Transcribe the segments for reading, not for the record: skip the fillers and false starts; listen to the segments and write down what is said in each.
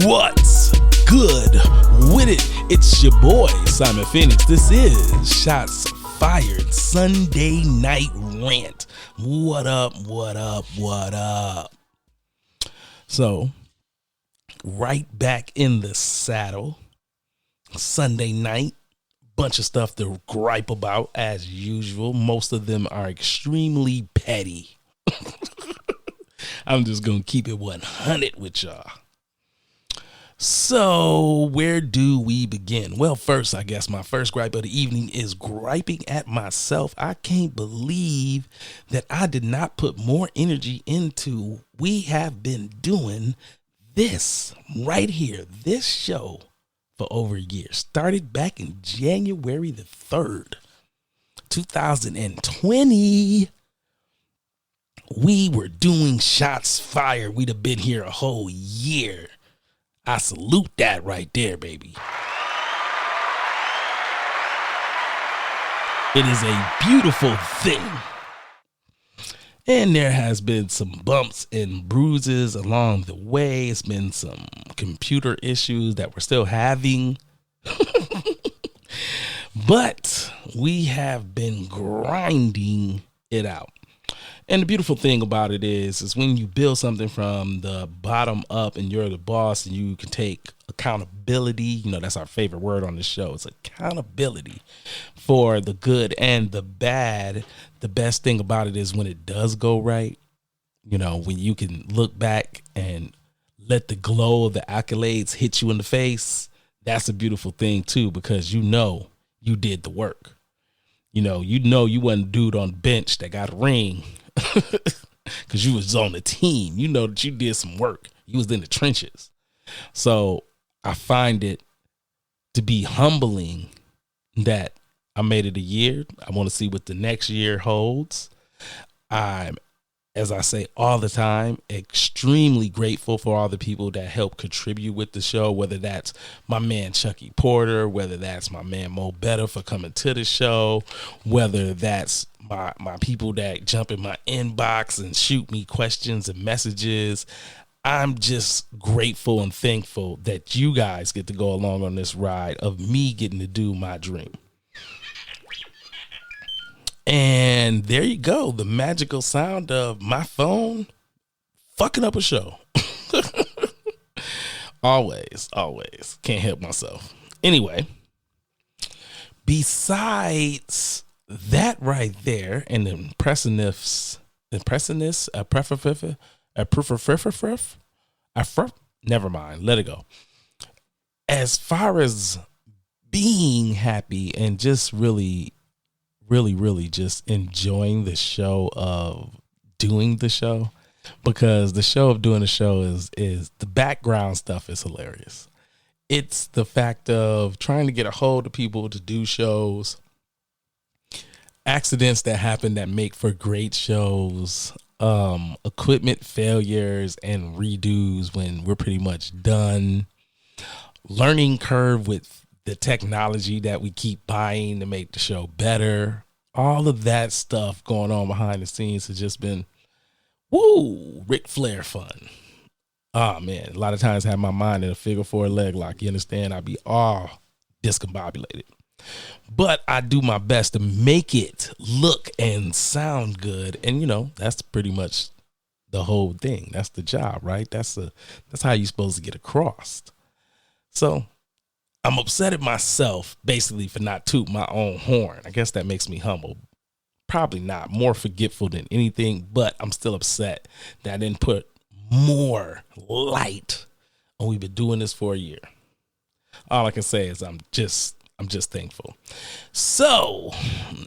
What's good with it? It's your boy, Simon Phoenix. This is Shots Fired Sunday Night Rant. What up? So, right back in the saddle. Sunday night. Bunch of stuff to gripe about as usual. Most of them are extremely petty. I'm just going to keep it 100 with y'all. So where do we begin? Well, first, I guess my first gripe of the evening is griping at myself. I can't believe that I did not put more energy into. We have been doing this right here, this show for over a year. Started back in January the 3rd, 2020. We were doing Shots Fired. We'd have been here a whole year. I salute that right there, baby. It is a beautiful thing. And there has been some bumps and bruises along the way. It's been some computer issues that we're still having. But we have been grinding it out. And the beautiful thing about it is when you build something from the bottom up and you're the boss and you can take accountability, you know, that's our favorite word on the show. It's accountability for the good and the bad. The best thing about it is when it does go right, you know, when you can look back and let the glow of the accolades hit you in the face. That's a beautiful thing too, because you know you did the work. You know you wasn't a dude on the bench that got a ring. Because you was on the team. You know that you did some work. You was in the trenches. So I find it to be humbling that I made it a year. I want to see what the next year holds. I'm, as I say all the time, extremely grateful for all the people that help contribute with the show, whether that's my man Chucky Porter, whether that's my man Mo Better for coming to the show, whether that's my people that jump in my inbox and shoot me questions and messages. I'm just grateful and thankful that you guys get to go along on this ride of me getting to do my dream. And there you go. The magical sound of my phone fucking up a show. Always. Can't help myself. Anyway, besides that right there, and never mind, let it go. As far as being happy and just really just enjoying the show of doing the show, because the show of doing the show is the background stuff is hilarious. It's the fact of trying to get a hold of people to do shows, accidents that happen that make for great shows, equipment failures and redos when we're pretty much done, learning curve with the technology that we keep buying to make the show better. All of that stuff going on behind the scenes has just been, Ric Flair fun. Oh man, a lot of times I have my mind in a figure four leg lock. You understand? I'd be all discombobulated. But I do my best to make it look and sound good. And, you know, that's pretty much the whole thing. That's the job, right? That's how you're supposed to get across. So I'm upset at myself, basically, for not tooting my own horn. I guess that makes me humble. Probably not. More forgetful than anything. But I'm still upset that I didn't put more light on we've been doing this for a year. All I can say is I'm just thankful. So,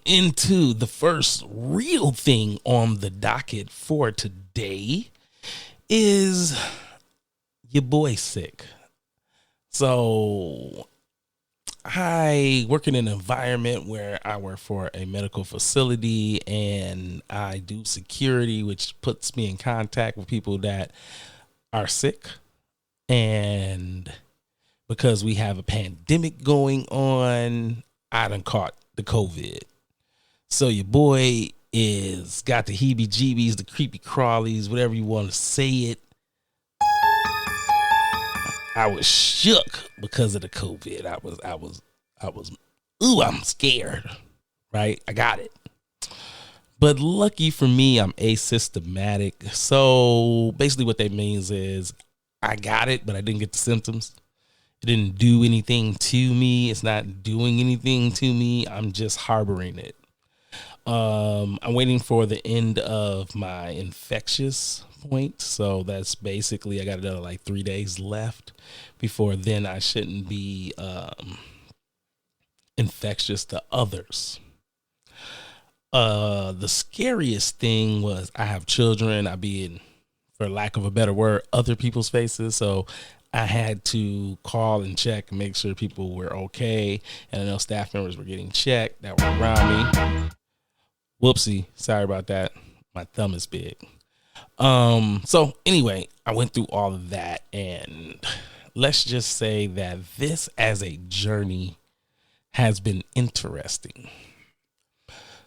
into the first real thing on the docket for today is your boy sick. So, I work in an environment where I work for a medical facility and I do security, which puts me in contact with people that are sick. And because we have a pandemic going on, I done caught the COVID. So your boy is got the heebie-jeebies, the creepy crawlies, whatever you want to say it. I was shook because of the COVID. I was, ooh, I'm scared, right? I got it. But lucky for me, I'm asymptomatic. So basically what that means is I got it, but I didn't get the symptoms. It didn't do anything to me. It's not doing anything to me. I'm just harboring it. I'm waiting for the end of my infectious point. So that's basically, I got another like 3 days left. Before then, I shouldn't be infectious to others. The scariest thing was I have children. I be in, for lack of a better word, other people's faces. So I had to call and check and make sure people were okay. And I know staff members were getting checked that were around me. Whoopsie. Sorry about that. My thumb is big. So anyway, I went through all of that, and let's just say that this as a journey has been interesting.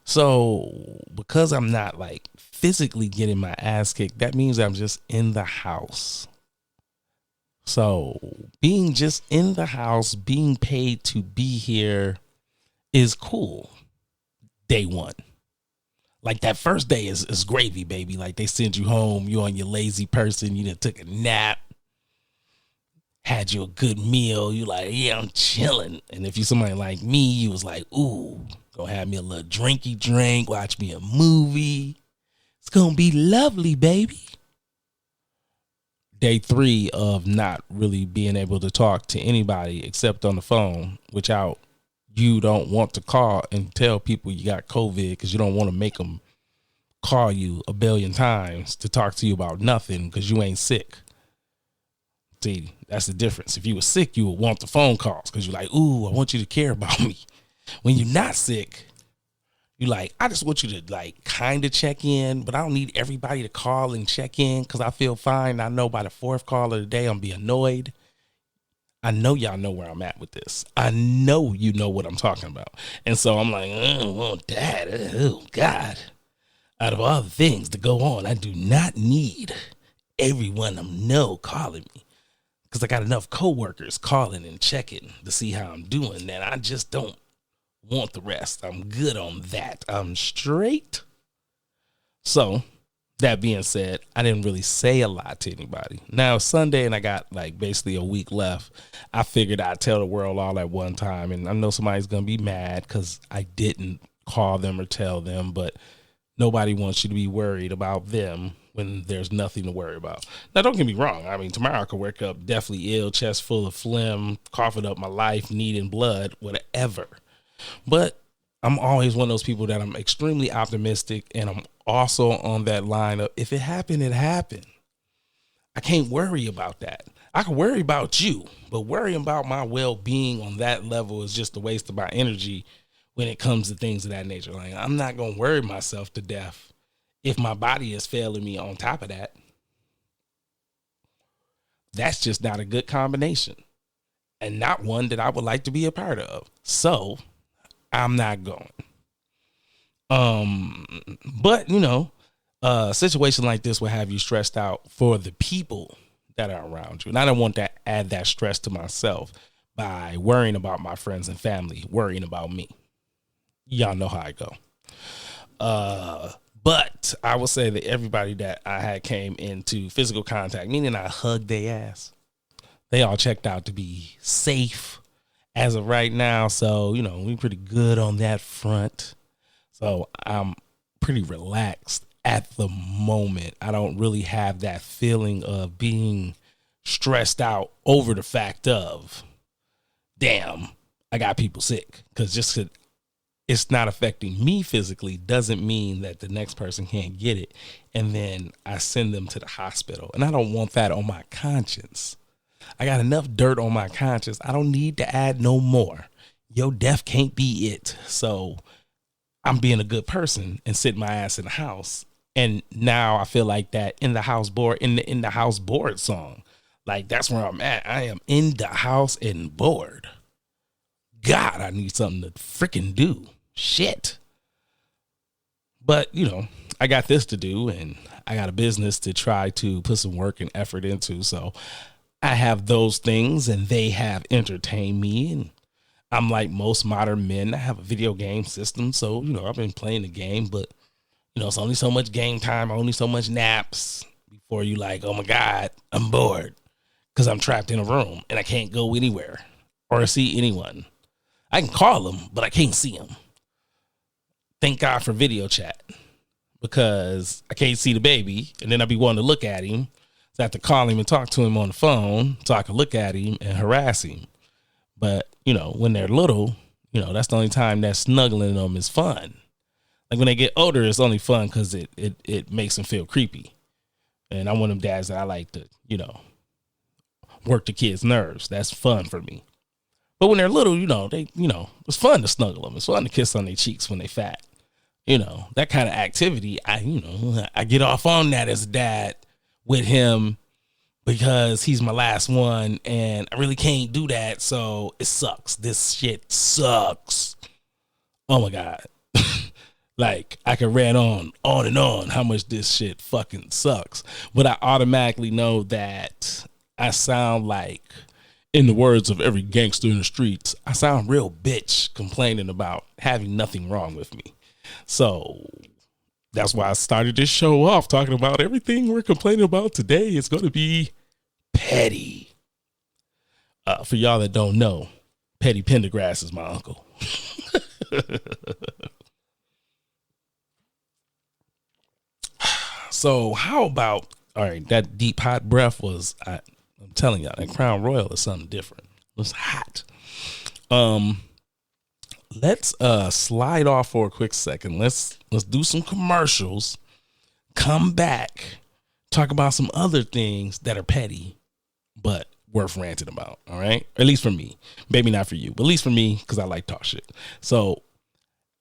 So because I'm not like physically getting my ass kicked, that means I'm just in the house. So being just in the house, being paid to be here is cool. Day one. Like that first day is gravy, baby. Like they send you home, you on your lazy person, you done took a nap, had you a good meal, you like, yeah, I'm chilling. And if you somebody like me, you was like, ooh, gonna have me a little drinky drink, watch me a movie. It's gonna be lovely, baby. Day 3 of not really being able to talk to anybody except on the phone, which you don't want to call and tell people you got COVID because you don't want to make them call you a billion times to talk to you about nothing because you ain't sick. See, that's the difference. If you were sick, you would want the phone calls because you're like, ooh, I want you to care about me. When you're not sick, you like, I just want you to like kind of check in, but I don't need everybody to call and check in because I feel fine. I know by the 4th call of the day, I'm be annoyed. I know y'all know where I'm at with this. I know you know what I'm talking about. And so I'm like, I don't want that. Oh, God. Out of all the things to go on, I do not need everyone I know calling me because I got enough coworkers calling and checking to see how I'm doing. And I just don't want the rest. I'm good on that. I'm straight. So that being said, I didn't really say a lot to anybody. Now it's Sunday and I got like basically a week left. I figured I'd tell the world all at one time. And I know somebody's going to be mad because I didn't call them or tell them, but nobody wants you to be worried about them when there's nothing to worry about. Now, don't get me wrong. I mean, tomorrow I could wake up definitely ill, chest full of phlegm, coughing up my life, needing blood, whatever. But I'm always one of those people that I'm extremely optimistic, and I'm also on that line of if it happened, it happened. I can't worry about that. I can worry about you, but worrying about my well-being on that level is just a waste of my energy when it comes to things of that nature. Like, I'm not going to worry myself to death if my body is failing me on top of that. That's just not a good combination and not one that I would like to be a part of. So I'm not going. But you know, a situation like this will have you stressed out for the people that are around you. And I don't want to add that stress to myself by worrying about my friends and family, worrying about me. Y'all know how I go. But I will say that everybody that I had came into physical contact, meaning I hugged their ass, they all checked out to be safe as of right now. So, you know, we're pretty good on that front. So I'm pretty relaxed at the moment. I don't really have that feeling of being stressed out over the fact of, damn, I got people sick. Because just it's not affecting me physically doesn't mean that the next person can't get it. And then I send them to the hospital. And I don't want that on my conscience. I got enough dirt on my conscience. I don't need to add no more. Your death can't be it. So I'm being a good person and sitting my ass in the house. And now I feel like that in the house board, in the house bored song. Like that's where I'm at. I am in the house and bored. God, I need something to freaking do. Shit. But, you know, I got this to do and I got a business to try to put some work and effort into. So I have those things and they have entertained me. And I'm like most modern men. I have a video game system. So, I've been playing the game, but, it's only so much game time, only so much naps before you like, oh my God, I'm bored because I'm trapped in a room and I can't go anywhere or see anyone. I can call them, but I can't see them. Thank God for video chat because I can't see the baby and then I'd be wanting to look at him. So I have to call him and talk to him on the phone so I can look at him and harass him. But, when they're little, that's the only time that snuggling them is fun. Like when they get older, it's only fun because it makes them feel creepy. And I'm one of them dads that I like to, work the kids' nerves. That's fun for me. But when they're little, it's fun to snuggle them. It's fun to kiss on their cheeks when they fat. That kind of activity, I get off on that as a dad with him because he's my last one and I really can't do that. So it sucks. This shit sucks. Oh my God. Like I can rant on and on how much this shit fucking sucks. But I automatically know that I sound like, in the words of every gangster in the streets, I sound real bitch complaining about having nothing wrong with me. So that's why I started this show off talking about everything we're complaining about today is going to be petty. For y'all that don't know, Petty Pendergrass is my uncle. So how about, all right, that deep hot breath was, I'm telling y'all, that Crown Royal is something different. It was hot. Let's slide off for a quick second. Let's do some commercials. Come back, talk about some other things that are petty, but worth ranting about. All right, or at least for me. Maybe not for you, but at least for me because I like talk shit. So,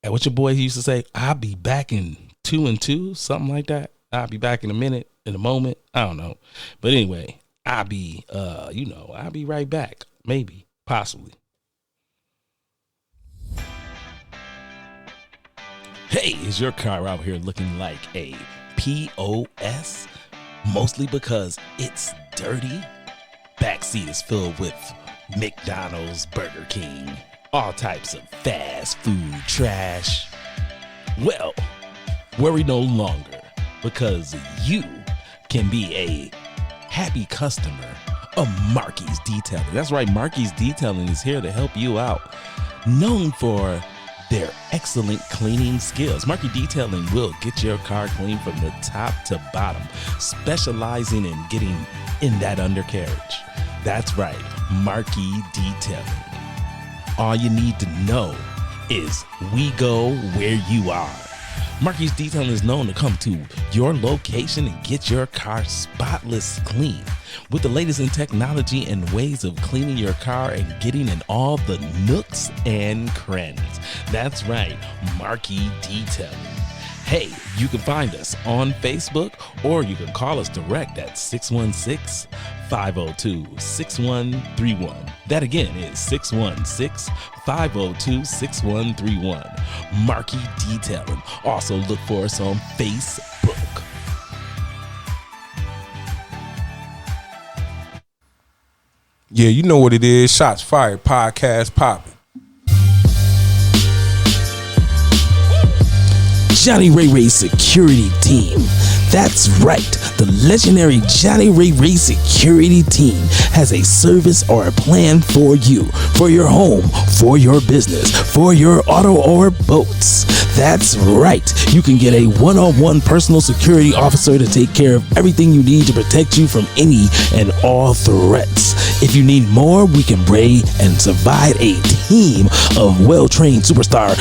what your boy used to say, I'll be back in 2 and 2, something like that. I'll be back in a minute, in a moment. I don't know, but anyway, I'll be right back. Maybe, possibly. Hey, is your car out here looking like a POS? Mostly because it's dirty. Backseat is filled with McDonald's, Burger King, all types of fast food trash. Well, worry no longer because you can be a happy customer of Marky's Detailing. That's right, Marky's Detailing is here to help you out. Known for their excellent cleaning skills, Marky Detailing will get your car clean from the top to bottom, specializing in getting in that undercarriage. That's right, Marky Detailing. All you need to know is we go where you are. Marky's Detailing is known to come to your location and get your car spotless clean with the latest in technology and ways of cleaning your car and getting in all the nooks and crannies. That's right, Marky Detailing. Hey, you can find us on Facebook or you can call us direct at 616-502-6131. That again is 616-502-6131. Marky Detailing. Also look for us on Facebook. Yeah, you know what it is. Shots Fired Podcast popping. Johnny Ray Ray's security team. That's right, the legendary Johnny Ray Ray security team has a service or a plan for you, for your home, for your business, for your auto or boats. That's right, you can get a one-on-one personal security officer to take care of everything you need to protect you from any and all threats. If you need more, we can bring and provide a team of well-trained superstars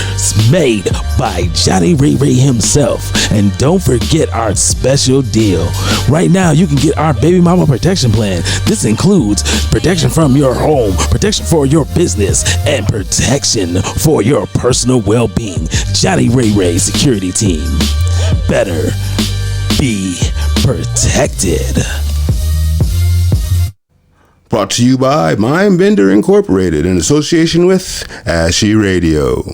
made by Johnny Ray Ray himself. And don't forget our special deal. Right now, you can get our baby mama protection plan. This includes protection from your home, protection for your business, and protection for your personal well-being. Johnny Ray Ray Security Team. Better be protected. Brought to you by Mindbender Incorporated in association with Ashy Radio.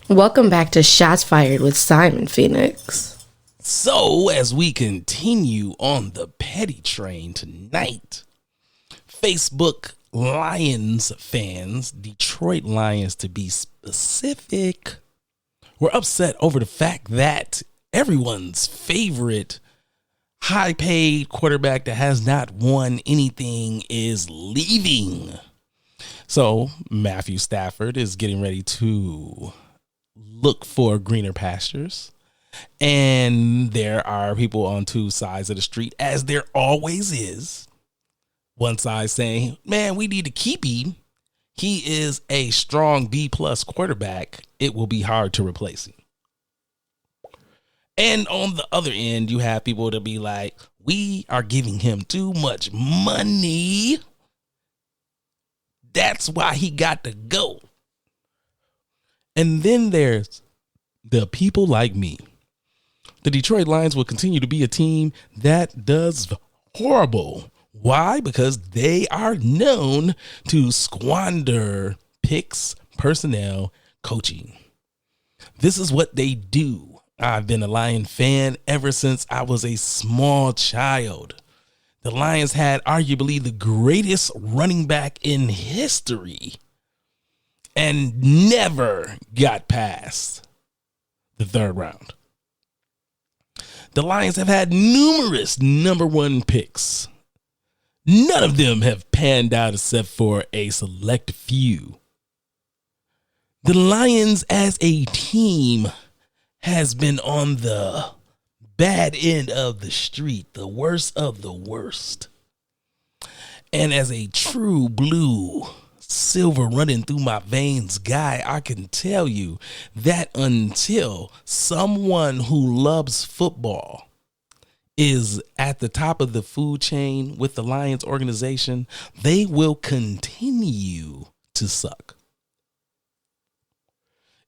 Welcome back to Shots Fired with Simon Phoenix. So, as we continue on the petty train tonight, Facebook Lions fans, Detroit Lions to be specific, were upset over the fact that everyone's favorite high-paid quarterback that has not won anything is leaving. So Matthew Stafford is getting ready to look for greener pastures. And there are people on two sides of the street, as there always is. One side saying, man, we need to keep him. He is a strong B-plus quarterback. It will be hard to replace him. And on the other end, you have people to be like, we are giving him too much money. That's why he got to go. And then there's the people like me. The Detroit Lions will continue to be a team that does horrible. Why? Because they are known to squander picks, personnel, coaching. This is what they do. I've been a Lion fan ever since I was a small child. The Lions had arguably the greatest running back in history and never got past the third round. The Lions have had numerous number one picks. None of them have panned out except for a select few. The Lions as a team has been on the bad end of the street, the worst of the worst. And as a true blue, silver running through my veins guy, I can tell you that until someone who loves football is at the top of the food chain with the Lions organization, they will continue to suck.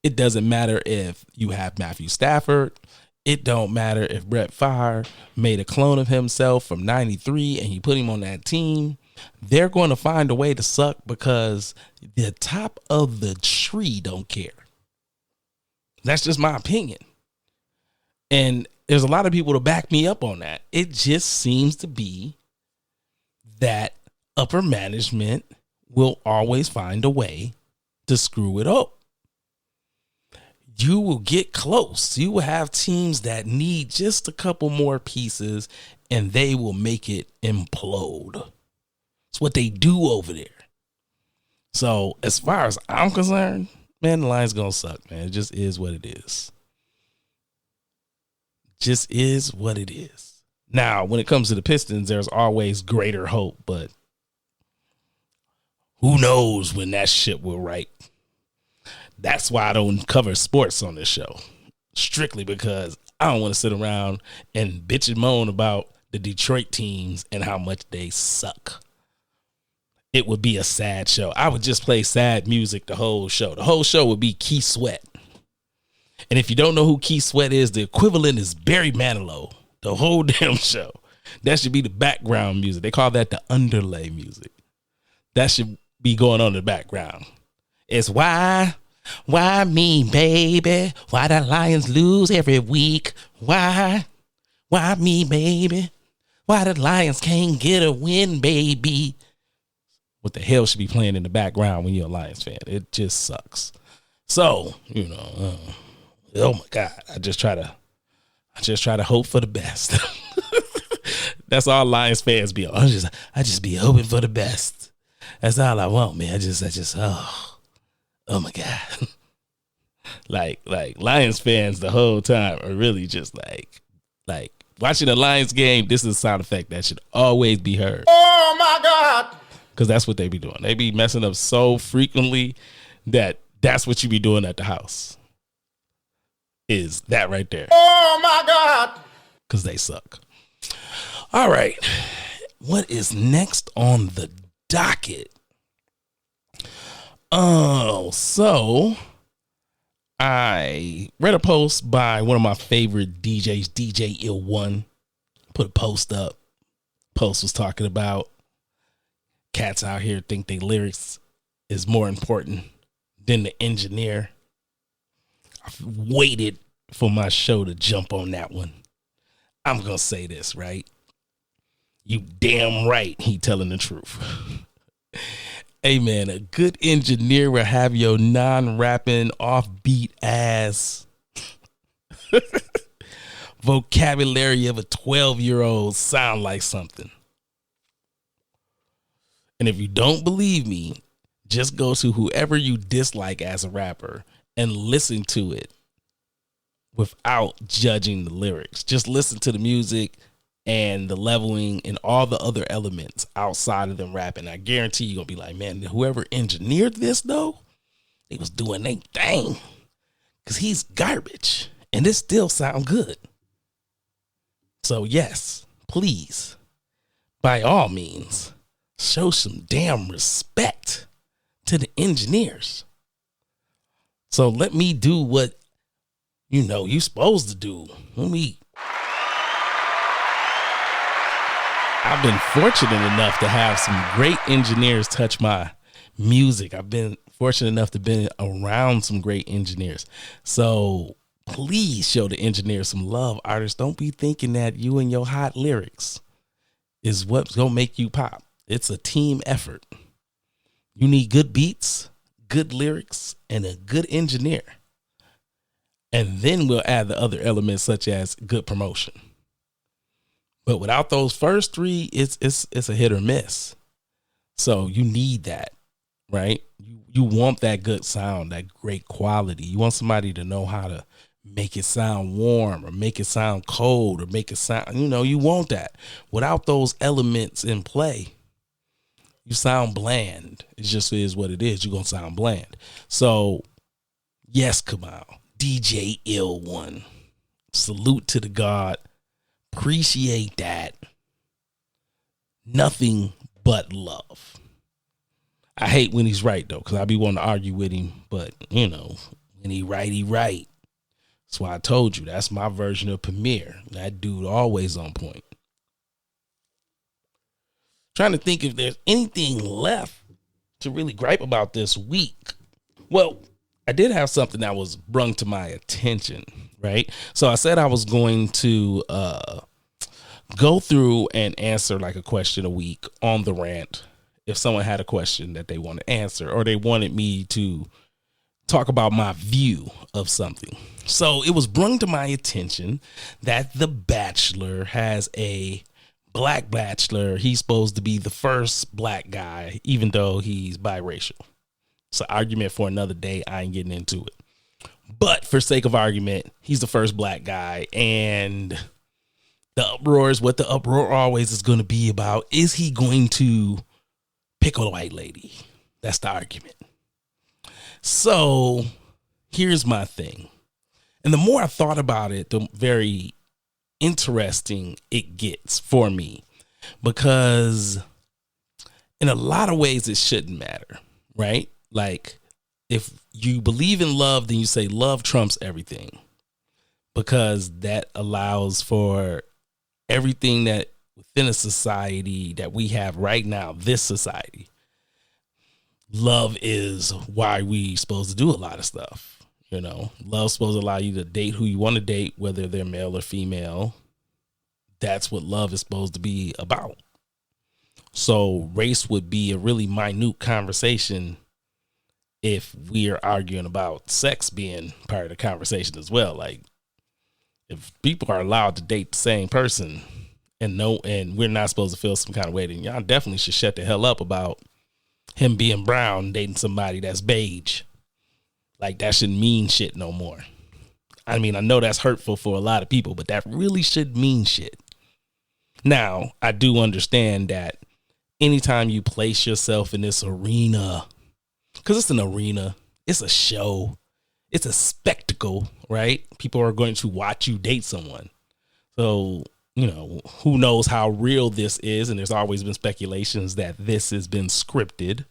It doesn't matter if you have Matthew Stafford. It don't matter if Brett Favre made a clone of himself from 93 and you put him on that team. They're going to find a way to suck because the top of the tree don't care. That's just my opinion. And there's a lot of people to back me up on that. It just seems to be that upper management will always find a way to screw it up. You will get close. You will have teams that need just a couple more pieces and they will make it implode. It's what they do over there. So as far as I'm concerned, man, the Lions gonna suck, man. It just is what it is. Just is what it is. Now, when it comes to the Pistons, there's always greater hope, but who knows when that shit will right. That's why I don't cover sports on this show. Strictly because I don't want to sit around and bitch and moan about the Detroit teams and how much they suck. It would be a sad show. I would just play sad music the whole show. The whole show would be Keith Sweat. And if you don't know who Keith Sweat is, the equivalent is Barry Manilow. The whole damn show. That should be the background music. They call that the underlay music. That should be going on in the background. It's why me, baby? Why the Lions lose every week? Why me, baby? Why the Lions can't get a win, baby? What the hell should be playing in the background when you're a Lions fan? It just sucks. So, oh my God, I just try to hope for the best. That's all Lions fans be on. I just be hoping for the best. That's all I want, man. I just oh my God. like Lions fans the whole time are really just like watching a Lions game. This is a sound effect that should always be heard. Oh my God. Because that's what they be doing. They be messing up so frequently that's what you be doing at the house. Is that right there. Oh my God. Because they suck. All right. What is next on the docket? Oh, so I read a post by one of my favorite DJs, DJ Ill One. Put a post up. Post was talking about cats out here think their lyrics is more important than the engineer. I've waited for my show to jump on that one. I'm going to say this, right? You damn right he telling the truth. Hey man, a good engineer will have your non-rapping, offbeat ass vocabulary of a 12-year-old sound like something. And if you don't believe me, just go to whoever you dislike as a rapper and listen to it without judging the lyrics. Just listen to the music and the leveling and all the other elements outside of them rapping. I guarantee you're going to be like, man, whoever engineered this, though, they was doing their thing. Because he's garbage. And it still sound good. So, yes, please, by all means, show some damn respect to the engineers. So let me do what, you supposed to do. I've been fortunate enough to have some great engineers touch my music. I've been fortunate enough to be around some great engineers. So please show the engineers some love, artists. Don't be thinking that you and your hot lyrics is what's going to make you pop. It's a team effort. You need good beats, good lyrics, and a good engineer. And then we'll add the other elements such as good promotion. But without those first three, it's a hit or miss. So you need that, right? You want that good sound, that great quality. You want somebody to know how to make it sound warm or make it sound cold or make it sound, you want that. Without those elements in play, you sound bland. It just is what it is. You're going to sound bland. So, yes, Kamal, DJ Ill One. Salute to the God. Appreciate that. Nothing but love. I hate when he's right, though, because I be wanting to argue with him. But, when he right, he right. That's why I told you. That's my version of Premier. That dude always on point. Trying to think if there's anything left to really gripe about this week. Well, I did have something that was brung to my attention, right? So I said I was going to go through and answer like a question a week on the rant if someone had a question that they want to answer or they wanted me to talk about my view of something. So it was brung to my attention that The Bachelor has a black bachelor. He's supposed to be the first black guy, even though he's biracial. It's an argument for another day. I ain't getting into it. But for sake of argument, he's the first black guy. And the uproar is what the uproar always is going to be about. Is he going to pick a white lady? That's the argument. So here's my thing. And the more I thought about it, the very interesting it gets for me, because in a lot of ways it shouldn't matter, right? Like if you believe in love, then you say love trumps everything, because that allows for everything that within a society that we have right now, this society, love is why we supposed to do a lot of stuff. Love's supposed to allow you to date who you want to date, whether they're male or female. That's what love is supposed to be about. So race would be a really minute conversation if we are arguing about sex being part of the conversation as well. Like if people are allowed to date the same person and we're not supposed to feel some kind of way, then y'all definitely should shut the hell up about him being brown dating somebody that's beige. Like that shouldn't mean shit no more. I mean, I know that's hurtful for a lot of people, but that really should mean shit. Now, I do understand that anytime you place yourself in this arena, because it's an arena, it's a show, it's a spectacle, right? People are going to watch you date someone. So, who knows how real this is? And there's always been speculations that this has been scripted.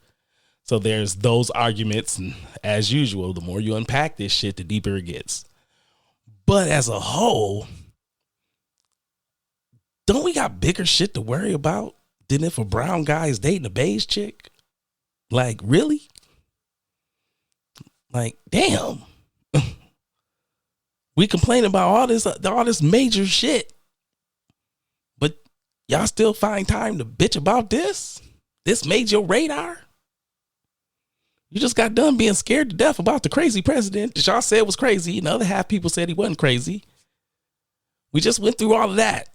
So there's those arguments, and as usual, the more you unpack this shit, the deeper it gets. But as a whole, don't we got bigger shit to worry about than if a brown guy is dating a beige chick? Like, really? Like, damn. We complain about all this major shit, but Y'all still find time to bitch about this? This made your radar? You just got done being scared to death about the crazy president that y'all said was crazy. And the other half people said he wasn't crazy. We just went through all of that.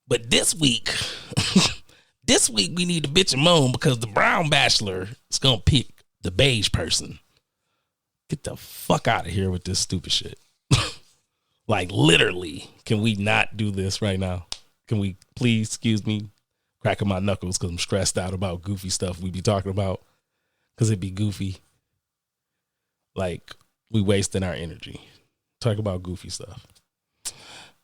But this week, we need to bitch and moan because the brown bachelor is going to pick the beige person. Get the fuck out of here with this stupid shit. Like, literally, can we not do this right now? Can we please, excuse me, cracking my knuckles because I'm stressed out about goofy stuff we be talking about because it be goofy. Like, we wasting our energy. Talk about goofy stuff.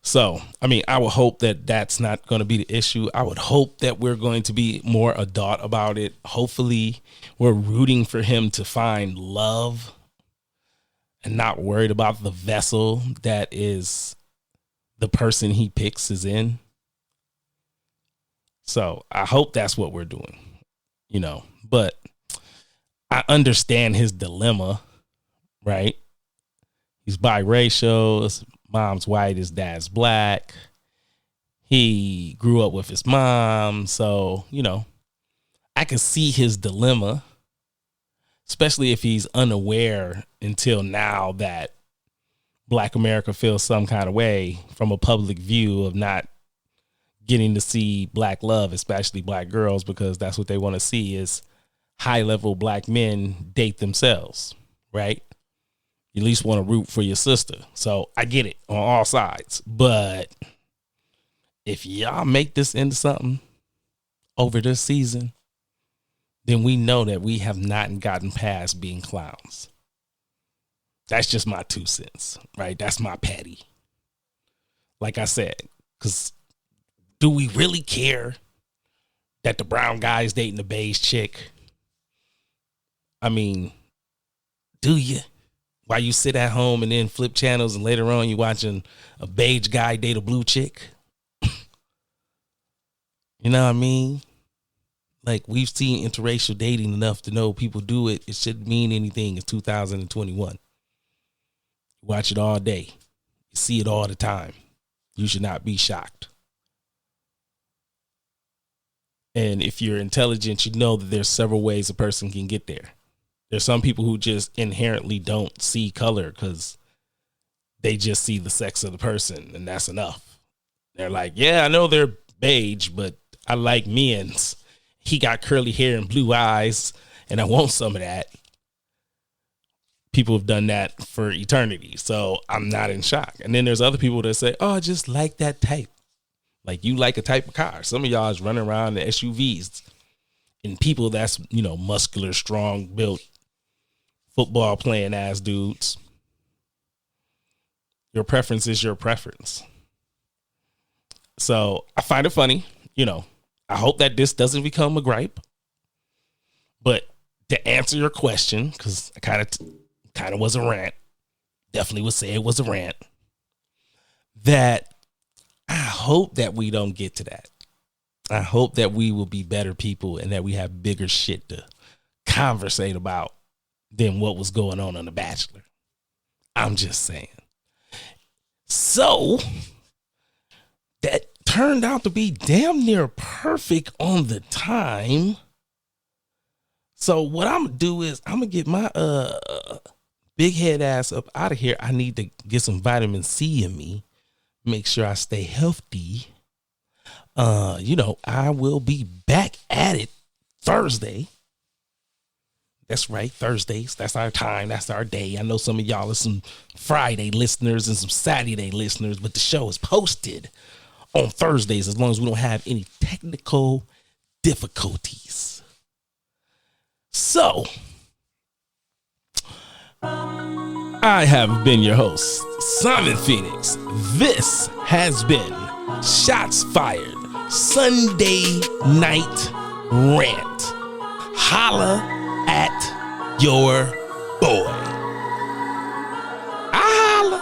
So, I mean, I would hope that that's not going to be the issue. I would hope that we're going to be more adult about it. Hopefully, we're rooting for him to find love and not worried about the vessel that is the person he picks is in. So, I hope that's what we're doing, you know. But I understand his dilemma, right? He's biracial. His mom's white, his dad's black. He grew up with his mom. So, you know, I can see his dilemma, especially if he's unaware until now that Black America feels some kind of way from a public view of not getting to see black love, especially black girls, because that's what they want to see is high level black men date themselves, right? You at least want to root for your sister. So I get it on all sides. But if y'all make this into something over this season, then we know that we have not gotten past being clowns. That's just my 2 cents, right? That's my patty. Like I said, because do we really care that the brown guy is dating the beige chick? I mean, do you? While you sit at home and then flip channels and later on you watching a beige guy date a blue chick. You know what I mean? Like, we've seen interracial dating enough to know people do it. It shouldn't mean anything. It's 2021. You watch it all day. You see it all the time. You should not be shocked. And if you're intelligent, you know that there's several ways a person can get there. There's some people who just inherently don't see color because they just see the sex of the person, and that's enough. They're like, yeah, I know they're beige, but I like men's. He got curly hair and blue eyes, and I want some of that. People have done that for eternity, so I'm not in shock. And then there's other people that say, oh, I just like that type. Like, you like a type of car. Some of y'all is running around in SUVs, and people that's, you know, muscular, strong, built, football playing ass dudes. Your preference is your preference. So I find it funny, you know. I hope that this doesn't become a gripe. But to answer your question, because I kind of was a rant, definitely would say it was a rant, that I hope that we don't get to that. I hope that we will be better people and that we have bigger shit to conversate about than what was going on The Bachelor. I'm just saying. So that turned out to be damn near perfect on the time. So what I'm gonna do is I'm gonna get my big head ass up out of here. I need to get some vitamin C in me. Make sure I stay healthy. You know, I will be back at it Thursday. That's right, Thursdays. That's our time. That's our day. I know some of y'all are some Friday listeners and some Saturday listeners, but the show is posted on Thursdays as long as we don't have any technical difficulties. So, I have been your host, Simon Phoenix. This has been Shots Fired Sunday Night Rant. Holla at your boy. I holla.